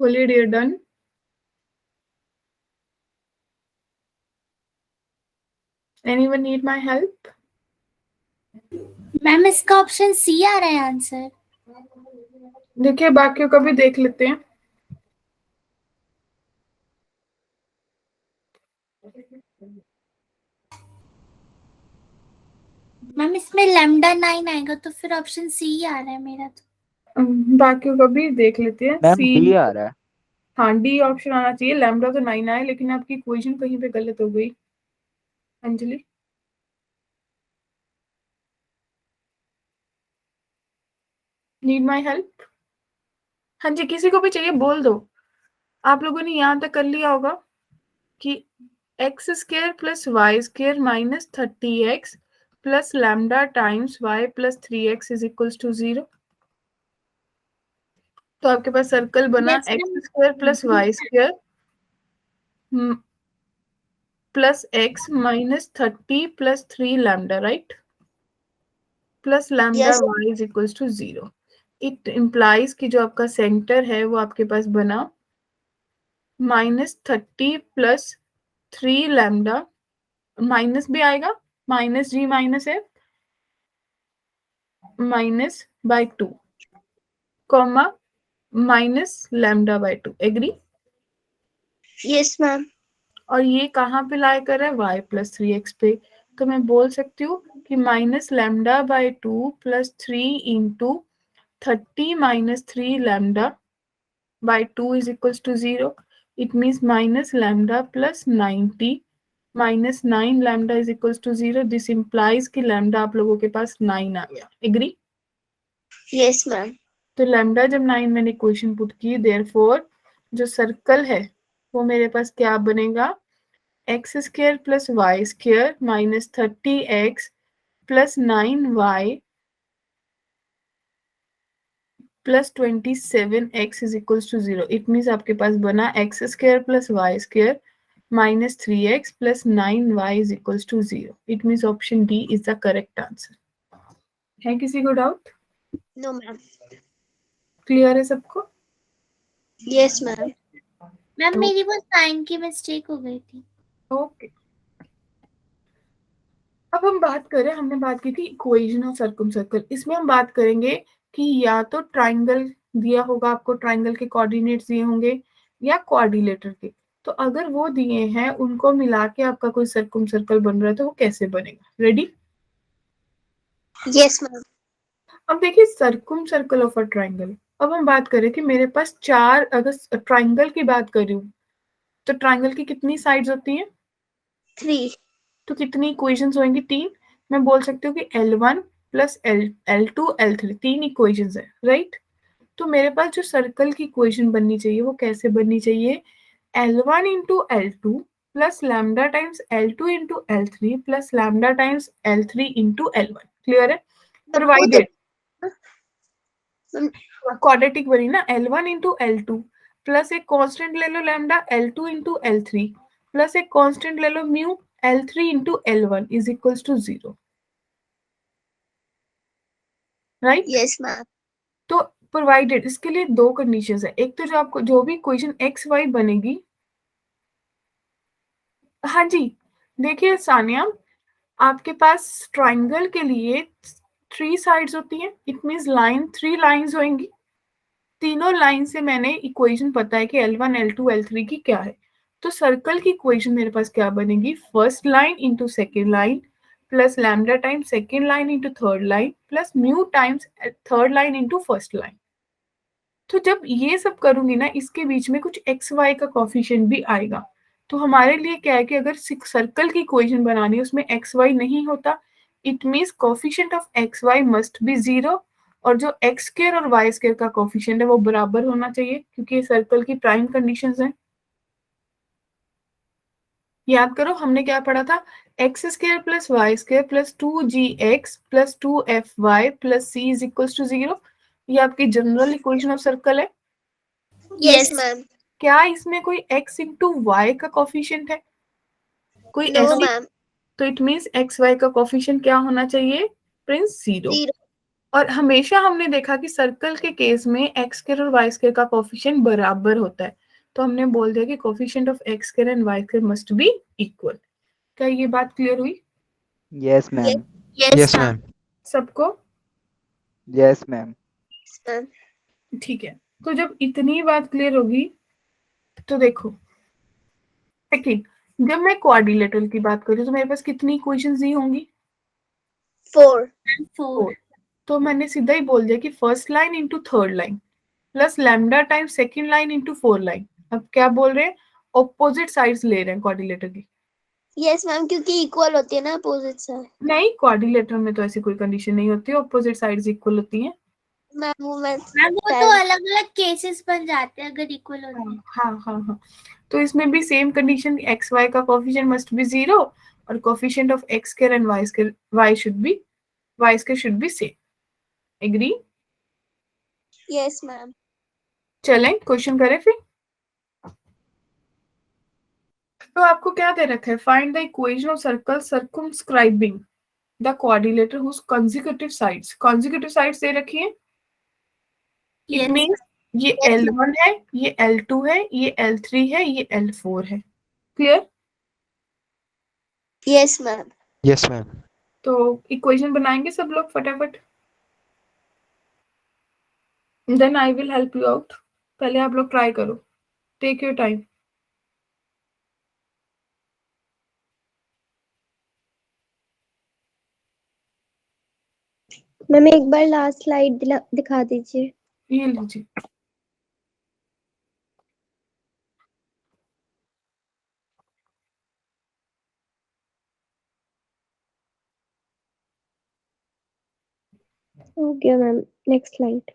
बोलिए dear done. Anyone need my help? Ma'am इसका ऑप्शन सी आ रहा है आंसर। देखिए बाकियों का भी देख लेते हैं। मैम इसमें लैम्डा 9 आएगा तो फिर ऑप्शन सी ही आ रहा है मेरा तो। बाकियों का भी देख लेते हैं। मैम सी, डी आ रहा है। हाँ डी ऑप्शन आना चाहिए। लैम्डा तो 9 आया, लेकिन आपकी इक्वेशन कहीं पे गलत हो गई। Anjali, need my help? हाँ जी, किसी को भी चाहिए बोल दो। आप लोगों ने यहाँ तक कर लिया होगा कि x square plus Y square minus 30x plus lambda times y plus 3x is equals to 0। तो आपके पास सर्कल बना Yes, x ma'am. Square plus Y square plus x minus 30 plus 3 lambda, right? Plus lambda Yes. Y is equals to 0। It implies कि जो आपका centre है वो आपके पास बना -30 प्लस 3 लैम्डा, माइनस भी आएगा, माइनस जी माइनस है, minus by 2 comma minus lambda by 2। Agree? Yes, ma'am. और ये कहाँ पे लाई कर रहा है? y प्लस 3x पे। तो मैं बोल सकती हूँ कि minus lambda by 2 plus 3 into 30 minus 3 lambda by 2 is equals to 0। It means minus lambda plus 90 minus 9 lambda is equals to 0। This implies कि लैम्डा आप लोगों के पास 9 आ गया। एग्री? Yes, ma'am. तो लैम्डा जब 9 मैंने इक्वेशन पुट की, देयरफॉर जो सर्कल है वो मेरे पास क्या बनेगा? X square plus Y square minus 30x plus 9y plus 27x is equals to 0। It means आपके पास बना x square plus Y square minus 3x plus 9y is equals to 0। It means option D is the correct answer. है किसी को doubt? No, ma'am. Clear है सबको? Yes, ma'am. Ma'am मेरी वो साइन की मिस्टेक हो गई थी। ओके, अब हम बात करें, हमने बात की थी इक्वेशन ऑफ सर्कम सर्कल। इसमें हम बात करेंगे कि या तो ट्राइंगल दिया होगा आपको, ट्राइंगल के कोऑर्डिनेट्स दिए होंगे या क्वाड्रिलेटर के। तो अगर वो दिए हैं, उनको मिला के आपका कोई सर्कम सर्कल बन रहा है तो वो कैसे बनेगा? रेडी? Yes, ma'am. अब देखिए circum circle of a triangle. अब हम बात करें कि मेरे पास चार, अगर ट्राइंगल की बात करूं तो ट्राइंगल की कितनी साइड्स होती हैं? 3. तो कितनी इक्वेशंस होंगी? 3। मैं बोल सकती हूँ कि L1 प्लस L2 L3 तीन इक्वेशंस है, राइट? तो मेरे पास जो सर्कल की इक्वेशन बननी चाहिए वो कैसे बननी चाहिए? L1 into L2 plus lambda times L2 into L3 plus lambda times L3 into L1। Clear है? प्रोवाइडेड क्वाड्रेटिक बनी ना, L1 इंटू L2 प्लस एक कांस्टेंट ले लो lambda L2 into L3 plus एक कांस्टेंट ले लो mu L3 into L1 is equals to 0, right? Yes, ma'am. तो प्रोवाइडेड, इसके लिए दो कंडीशंस है। एक तो जो आपको जो भी इक्वेशन एक्स वाई बनेगी, हाँ जी, देखिए सानिया, आपके पास ट्राइंगल के लिए 3 साइड्स होती हैं। इट मींस लाइन 3 लाइंस होंगी। तीनों लाइन से मैंने इक्वेशन पता है कि L1 L2 L3 की क्या है। तो सर्कल की इक्वेशन मेरे पास क्या बनेगी? First line into second line plus lambda times second line into third line plus mu times third line into first line. तो जब ये सब करूंगी ना, इसके बीच में कुछ एक्स वाई का कॉफिशिएंट भी आएगा। तो हमारे लिए क्या है कि अगर सर्कल की इक्वेशन बनानी है उसमें एक्स वाई नहीं होता, it means coefficient of x y must be 0। और जो एक्स स्क्वायर और वाई स्क्वायर का कॉफिशिएंट है वो बराबर होना चाहिए, क्योंकि ये सर्कल की प्राइम कंडीशंस हैं। याद करो हमने क्या पढ़ा था? X square plus Y square plus 2gx plus 2fy plus c is equals to 0। ये आपकी जनरल इक्वेशन ऑफ सर्कल है। Yes, ma'am. क्या इसमें कोई x इंटू वाई का कॉफिशिएंट है? कोई No, ऐसी? ma'am. तो इट मीन्स एक्स वाई का कॉफिशिएंट क्या होना चाहिए प्रिंस? 0। 0. और हमेशा हमने देखा कि सर्कल के केस में एक्स स्क्वायर और वाई स्क्वायर का कोफिशिएंट बराबर होता है, तो हमने बोल दिया कि coefficient of x square and y square must be equal. क्या ये बात क्लियर हुई यस मैम। Yes ma'am. सबको? Yes ma'am. मैम ठीक है, तो जब इतनी बात क्लियर होगी तो देखो, सेकंड, जब मैं क्वाड्रिलेटरल की बात करूँ तो मेरे पास कितनी इक्वेशंस दी होंगी? 4 4 तो मैंने सीधा ही बोल दिया कि first line into third line plus lambda time second line into four line. अब क्या बोल रहे हैं? ऑपोजिट साइड्स ले रहे हैं क्वाड्रिलेटर की। यस मैम, क्योंकि इक्वल होती है ना अपोजिट साइड। नहीं, क्वाड्रिलेटर में तो ऐसी कोई कंडीशन नहीं होती, ऑपोजिट साइड्स इक्वल होती हैं। मैम वो मैं वो तो अलग अलग केसेस बन जाते हैं अगर इक्वल होते हैं। हाँ, तो इसमें भी सेम कंडीशन, एक्स वाई का कोफिशिएंट मस्ट बी 0 और coefficient of x square and y square y square should be same. Agree? Yes ma'am. चलें क्वेश्चन करें फिर। तो आपको क्या दे रखा है? Find the equation of circle circumscribing the quadrilateral whose consecutive sides दे रखी है। It Yes. मींस ये L1 है, ये L2 है, ये L3 है, ये L4 है। Clear? Yes ma'am. Yes ma'am. तो इक्वेशन बनाएंगे सब लोग फटाफट, then I will help you out. पहले आप लोग ट्राई करो, टेक योर टाइम। मैम एक बार लास्ट स्लाइड दिखा दीजिए। ये लीजिए। हो गया ma'am, next slide.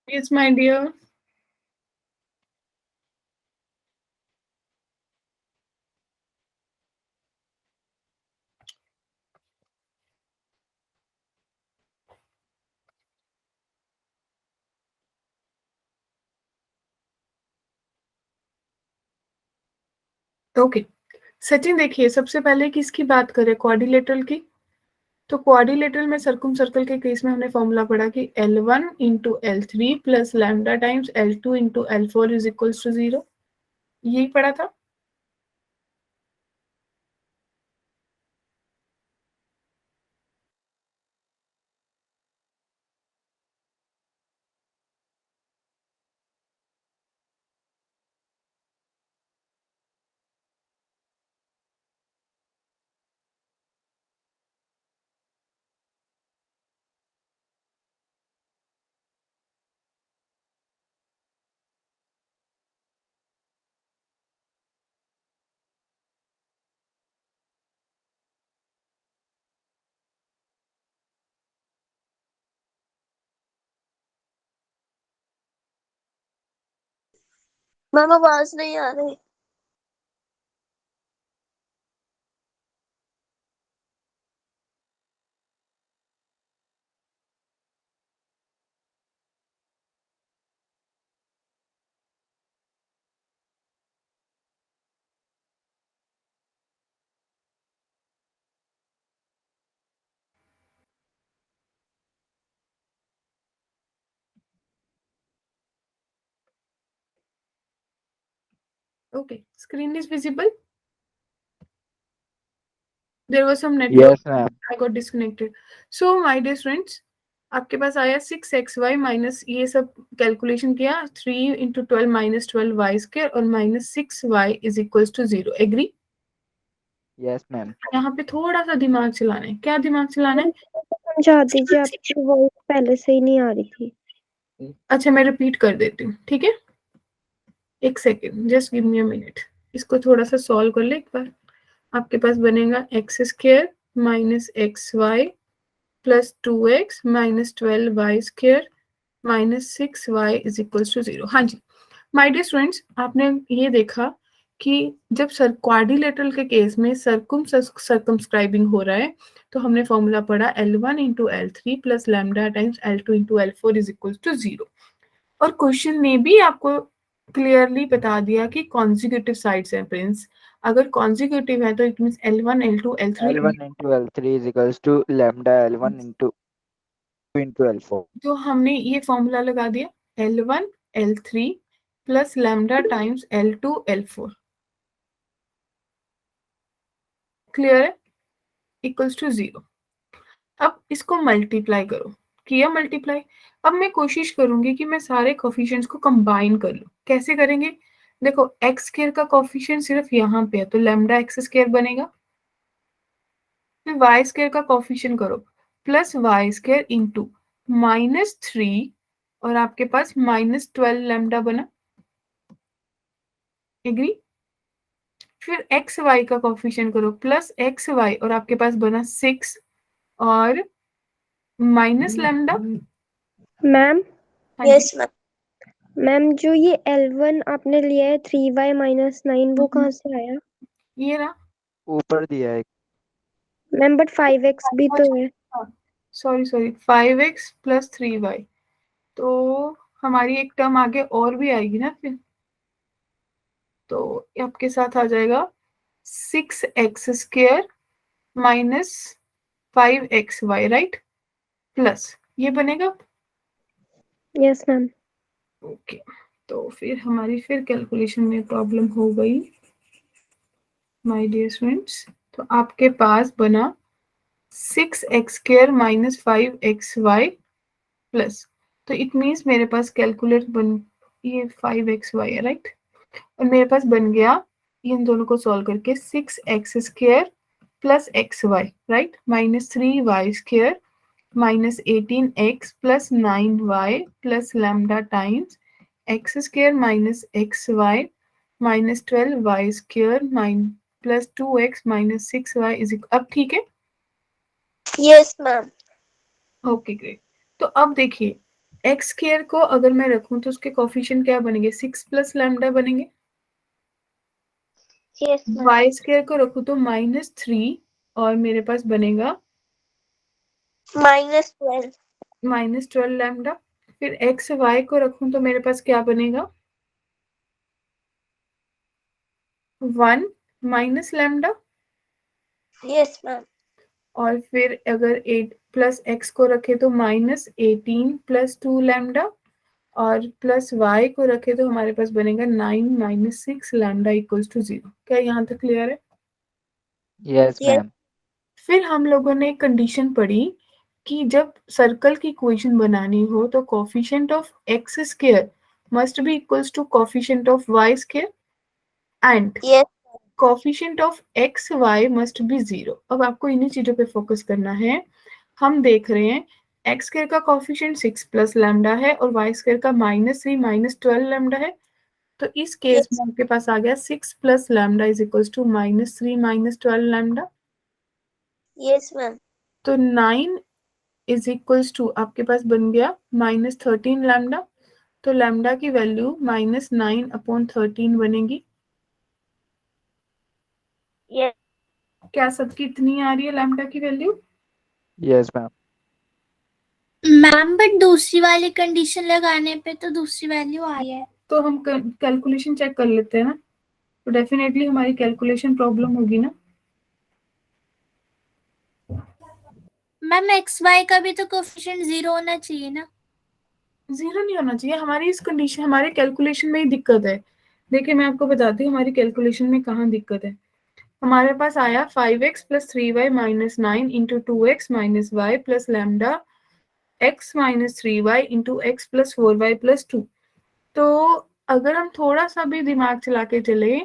Yes, my dear. Okay Sachin, देखिए सबसे पहले किसकी बात करें, क्वाड्रिलेटरल की। तो क्वाड्रिलेटरल में सर्कुम सर्कल के केस में हमने फॉर्मूला पढ़ा कि L1 into L3 plus lambda times L2 into L4 is equals to 0, यही पढ़ा था। मैम आवाज नहीं आ रही। Okay, screen is visible. There was some network. Yes, ma'am. I got disconnected. So my dear friends, आपके पास आया 6xy माइनस ये सब कैलकुलेशन किया 3 इंटू 12 माइनस 12y स्क्वायर और minus 6y is equals to 0। Agree? Yes, ma'am. यहाँ पे थोड़ा सा दिमाग चलाना है। क्या दिमाग चलाना है? समझा दीजिए, आपकी वॉइस पहले से ही नहीं आ रही थी। अच्छा मैं रिपीट कर देती हूँ, ठीक है? एक second, just give me a minute. इसको थोड़ा सा सॉल्व कर ले एक बार। आपके पास बनेगा x square minus x y plus 2x minus 12y square minus 6y is equals to 0। हाँ जी माय डियर स्टूडेंट्स, आपने ये देखा कि जब क्वाड्रिलेटरल के केस में सर्कमस्क्राइबिंग हो रहा है तो हमने फॉर्मूला पढ़ा L1 into L3 plus lambda times L2 into L4 is equals to 0। और क्वेश्चन ने भी आपको क्लियरली बता दिया कि कॉन्जिक्यूटिव साइड्स हैं प्रिंस। अगर कॉन्जिक्यूटिव है तो it means L1 L2 L3 L1 into L3 is equals to lambda L1 into 2 into L4. तो हमने ये फॉर्मूला लगा दिया L1 L3 plus lambda times L2 L4। Clear है? Equals to 0। अब इसको मल्टीप्लाई करो। किया मल्टीप्लाई। अब मैं कोशिश करूंगी कि मैं सारे कोफिशिएंट्स को कंबाइन कर लूं। कैसे करेंगे? देखो एक्स स्क्वायर का कोफिशिएंट सिर्फ यहाँ पे है तो लैम्डा एक्स स्क्वायर बनेगा। फिर वाई स्क्वायर का कोफिशिएंट करो प्लस वाई स्क्वायर इंटू -3 और आपके पास -12 लैम्डा बना। एग्री? फिर एक्स वाई का कोफिशिएंट करो प्लस एक्स वाई और आपके पास बना 6 और माइनस लैम्डा। मैम हाँ जी। मैम जो ये L1 आपने लिया है 3y माइनस 9 वो कहाँ से आया? ये रहा। ऊपर दिया है। मैम बट 5x भी तो है। Sorry 5x plus 3y। तो हमारी एक टर्म आगे और भी आएगी ना फिर। तो आपके साथ आ जाएगा 6x square minus 5xy, right? Plus ये बनेगा। Yes ma'am. ओके तो फिर हमारी फिर कैलकुलेशन में प्रॉब्लम हो गई माय डियर स्टूडेंट्स। तो आपके पास बना 6x square minus 5xy plus, तो इट मीन्स मेरे पास कैलकुलेट बन, ये 5xy है राइट, और मेरे पास बन गया इन दोनों को सॉल्व करके 6x square plus xy, right, -3y square minus 18x plus 9y plus lambda times x square minus XY minus 12y square plus 2x minus 6y is. अब ठीक है? Yes ma'am. Okay great. तो अब देखिए x square को अगर मैं रखूं तो उसके कोफिशिएंट क्या बनेंगे? 6 प्लस लैम्डा बनेंगे। यस वाई स्क्वायर को रखूं तो -3 और मेरे पास बनेगा -12। -12 लैम्डा। फिर एक्स वाई को रखूं तो मेरे पास क्या बनेगा? 1 माइनस लैम्डा, यस मैम। और फिर अगर 8 प्लस एक्स को रखे तो माइनस 18 प्लस 2 लैम्डा, और प्लस वाई को रखे तो हमारे पास बनेगा 9 माइनस 6 लैम्डा इक्वल्स टू 0। क्या यहाँ तक क्लियर है? Yes ma'am. फिर हम लोगों ने कंडीशन पढ़ी कि जब सर्कल की इक्वेशन बनानी हो तो coefficient of x square must be equals to coefficient of y square and yes coefficient of x y must be 0। अब आपको इन्हीं चीजों पे फोकस करना है। हम देख रहे हैं एक्स स्क्वायर का कोफिशिएंट 6 प्लस लैम्डा है और वाई स्क्वायर का -3 माइनस 12 लैम्डा है। तो इस केस में आपके पास आ गया 6 plus lambda is equals to -3 minus 12 lambda. Yes ma'am. तो 9 इज इक्वल्स टू आपके पास बन गया -13 लैम्डा। तो लैम्डा की वैल्यू -9 अपॉन 13 बनेगी। यस क्या सबकी इतनी आ रही है लैम्डा की value? Yes ma'am. Ma'am but दूसरी वाली कंडीशन लगाने पे तो दूसरी वैल्यू आई है। तो हम कैलकुलेशन चेक कर लेते हैं ना, तो डेफिनेटली हमारी कैलकुलेशन प्रॉब्लम होगी ना। मैम एक्स वाई का भी तो कोफिशिएंट 0 होना चाहिए ना। 0 नहीं होना चाहिए, हमारी इस कंडीशन हमारे कैलकुलेशन में ही दिक्कत है। देखिए मैं आपको बताती हूँ हमारी कैलकुलेशन में कहाँ दिक्कत है। हमारे पास आया 5x plus 3y minus 9 into 2x minus y plus lambda x minus 3y into x plus 4y plus 2। तो अगर हम थोड़ा सा भी दिमाग चला के चले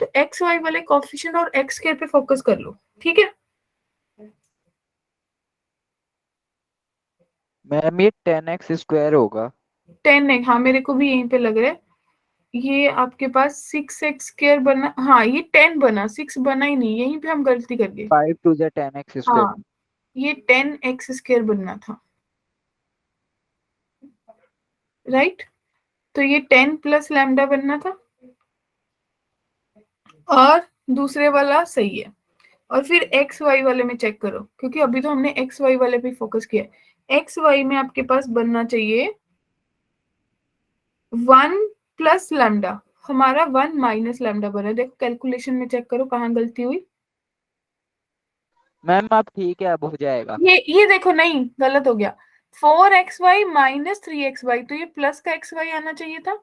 तो एक्स वाई वाले कोफिशिएंट और एक्स स्क्वायर पे फोकस कर लो, ठीक है? मैम ये 10x स्क्वायर होगा। 10 हाँ मेरे को भी यहीं पे लग रहा है। ये आपके पास 6x स्क्वायर बना, हाँ ये 10 बना, 6 बना ही नहीं, यहीं पे हम गलती कर गए। 5 टू द 10x स्क्वायर। हाँ ये 10x स्क्वायर बनना था, राइट? तो ये 10 प्लस लैम्डा बनना था, और दूसरे वाला सही है। और फिर एक्स वाई वाले में चेक करो, क्योंकि अभी तो हमने एक्स वाई वाले पे फोकस किया है। एक्स वाई में आपके पास बनना चाहिए 1 प्लस लैम्डा, हमारा 1 माइनस लैम्डा बना है। देखो कैलकुलेशन में चेक करो कहाँ गलती हुई। मैम आप ठीक है, अब हो जाएगा। ये देखो, नहीं गलत हो गया। 4xy माइनस 3xy, तो ये प्लस का xy आना चाहिए था,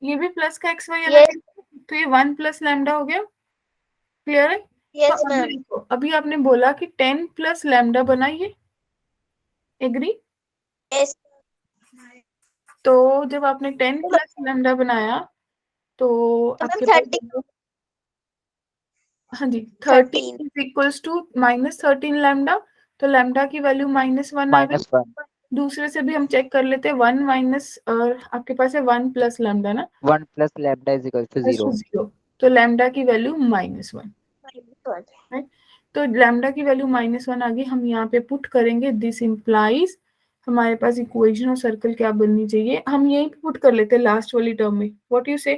ये भी प्लस का xy आना यस चाहिए था, तो ये 1 प्लस लैम्डा हो गया। क्लियर है? तो यस अभी मैम। देखो, अभी आपने बोला कि 10 प्लस लैम्डा बनाइए, एग्री? यस तो जब आपने 10 प्लस लैम्डा बनाया तो मैम आपके 30 पास, हाँ जी, 13 13 इज इक्वल्स टू -13 लैम्डा। तो लैम्डा की वैल्यू -1 आ गई। -1। दूसरे से भी हम चेक कर लेते हैं, 1 माइनस और आपके पास है 1 प्लस लैम्डा ना, 1 plus lambda is equal to 0। 0। तो लैम्डा की वैल्यू -1, राइट? तो लैम्डा की वैल्यू -1 आ गई, हम यहाँ पे पुट करेंगे दिस इंप्लाइज हमारे पास इक्वेशन ऑफ सर्कल क्या बननी चाहिए, हम यहीं पे पुट कर लेते हैं लास्ट वाली टर्म में। व्हाट यू से?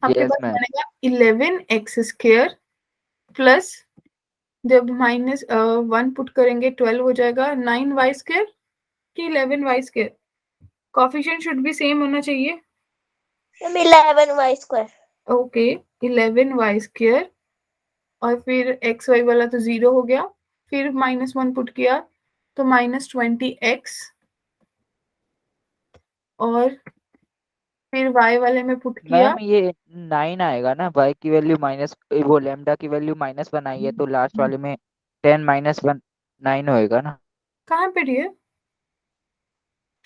आपके यस पास मैम। बनेगा 11x स्क्वायर प्लस, जब -1 पुट करेंगे 12 हो जाएगा, 9y स्क्वायर कि 11y square. Coefficient should be same होना चाहिए। Ma'am 11y square. Okay, 11y square, और फिर एक्स वाई वाला तो 0 हो गया, फिर -1 पुट किया तो -20x, और फिर y वाले में पुट किया। मैम ये 9 आएगा ना, y की वैल्यू माइनस, वो लैम्डा की वैल्यू -1 आई है तो लास्ट वाले में 10 -1 9 होएगा ना। कहाँ पे है?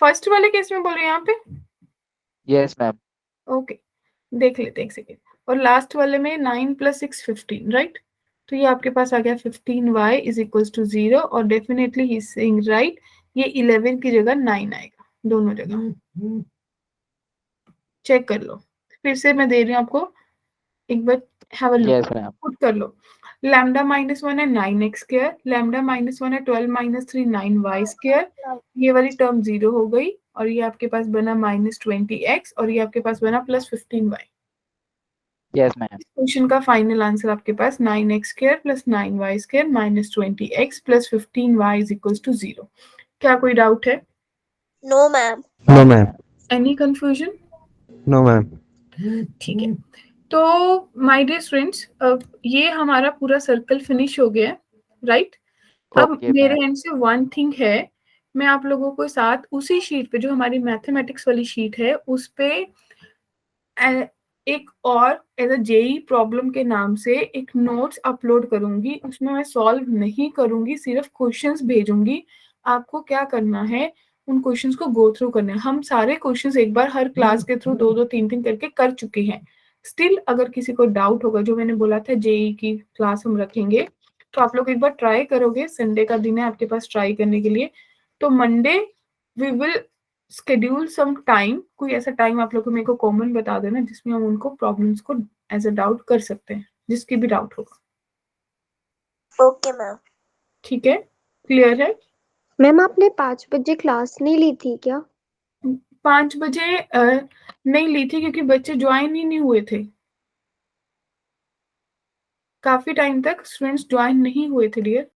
फर्स्ट वाले केस में बोल रहे हैं यहाँ पे? Yes ma'am. ओके, देख लेते हैं एक सेकेंड। और लास्ट वाले में 9 + 6 15, राइट? तो ये आपके पास आ गया 15y इज इक्वल्स टू 0, और definitely he is saying right, ये 11 की जगह 9 आएगा दोनों जगह। चेक कर लो, फिर से मैं दे रही हूँ आपको, एक बार have a look, yes ma'am. Put कर लो। लैम्डा -1 है 9x स्क्वायर, लैम्डा -1 है 12 - 3 9y स्क्वायर, ये वाली टर्म 0 हो गई, और ये आपके पास बना -20x, और ये आपके पास बना +15y। Yes ma'am. इस क्वेश्चन का फाइनल आंसर आपके पास 9x square plus 9y square -20x plus 15y is equals to 0। क्या कोई डाउट है? No ma'am. No ma'am. Any confusion? No ma'am. ठीक है, तो माय डियर स्टूडेंट्स, ये हमारा पूरा सर्कल फिनिश हो गया है, राइट? अब ओके मेरे मैम। एंड से वन थिंग है, मैं आप लोगों को साथ उसी शीट पे, जो हमारी मैथमेटिक्स वाली शीट है, उस पे एक और एज अ जेई प्रॉब्लम के नाम से एक नोट्स अपलोड करूंगी। उसमें मैं सॉल्व नहीं करूंगी, सिर्फ क्वेश्चंस भेजूंगी। आपको क्या करना है, उन क्वेश्चंस को गो थ्रू करना है। हम सारे क्वेश्चंस एक बार हर क्लास के थ्रू 2-2 3-3 करके कर चुके हैं। स्टिल अगर किसी को डाउट होगा, जो मैंने बोला था जेई की क्लास हम रखेंगे, तो आप लोग एक बार ट्राई करोगे। संडे का दिन है आपके पास ट्राई करने के लिए। तो Monday we will schedule some time, कोई ऐसा टाइम आप लोग को मेरे को कॉमन बता देना जिसमें हम उनको प्रॉब्लम्स को एज अ डाउट कर सकते हैं, जिसकी भी डाउट होगा। Okay ma'am. ठीक है, क्लियर है? मैम आपने 5 बजे क्लास नहीं ली थी क्या? 5 बजे नहीं ली थी क्योंकि बच्चे ज्वाइन ही नहीं हुए थे। काफी टाइम तक स्टूडेंट्स ज्वाइन नहीं हुए थे डियर।